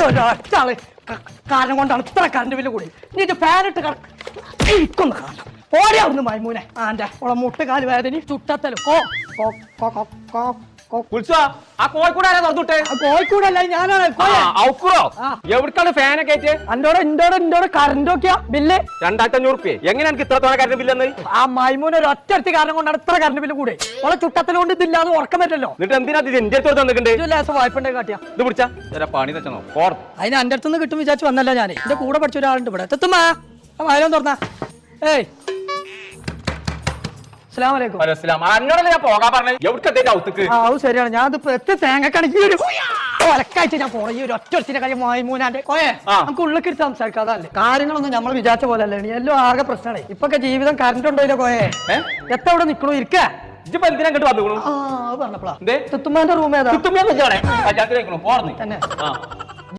ഒരാള് കാരണം കൊണ്ടാണ് ഇത്ര കറണ്ട് ബില്ല് കൂടി. നീ ഫാനിട്ട് ഇക്കൊന്ന് കാണാം. ഓടിയാ ഒന്ന് മൈമൂനെ ആന്റെ മുട്ടുകാല് വേദന ചുട്ടത്തലും കോഴിക്കോടല്ല ഞാനാണ്. എവിടേക്കാണ് ഫാനൊക്കെ എന്തോടെ കറണ്ട് നോക്കിയാ ബില്ല് 2500 എങ്ങനെ എനിക്ക് ഇത്രത്തോളം കറണ്ട് ബില്ലെന്ന്? ആ മൈമൂന് ഒരു ഒറ്റ കാരണം കൊണ്ടാണ് ഇത്ര കറണ്ട് ബില്ല് കൂടെ. ഓളെ ചുട്ടത്തലും കൊണ്ട് ഇതില്ലാതെ ഉറക്കം പറ്റല്ലോ. എന്നിട്ട് എന്തിനാ എന്റെ അടുത്ത് തന്നിട്ടുണ്ട്? വായ്പണ്ടേ കാട്ടിയാ ഇത് പിടിച്ചാ പണി വെച്ചോ. അതിന് എന്റെ അടുത്തുനിന്ന് കിട്ടും വിചാരിച്ചു വന്നല്ല ഞാൻ. എന്റെ കൂടെ പഠിച്ച ഒരാളുണ്ട് ഇവിടെ. തെത്തുമ്മാ വായനം തുറന്നാ. ഏയ് അന്നോടല്ലേ ഞാൻ പോകാൻ പറഞ്ഞത്? ശരിയാണ്. ഞാൻ തേങ്ങക്കണക്കി ഒരു ഒലക്കാഴ്ച ഞാൻ പോണ ഈ ഒരു ഒറ്റ കാര്യം മൈമൂനാന്റെ കോയെ നമുക്ക് ഉള്ളിക്കിട്ട് സംസാരിക്കാതല്ലേ. കാര്യങ്ങളൊന്നും നമ്മൾ വിചാരിച്ച പോലെ അല്ലേ. എല്ലാം ആകെ പ്രശ്നമാണ്. ഇപ്പൊക്കെ ജീവിതം കറണ്ട് ഉണ്ടോ ഇല്ല കോയെ? എത്ര ഇവിടെ നിക്കണു ഇരിക്ക പറഞ്ഞപ്പോഴാ തുത്തുമ്മാന്റെ റൂം ഏതാ? തന്നെ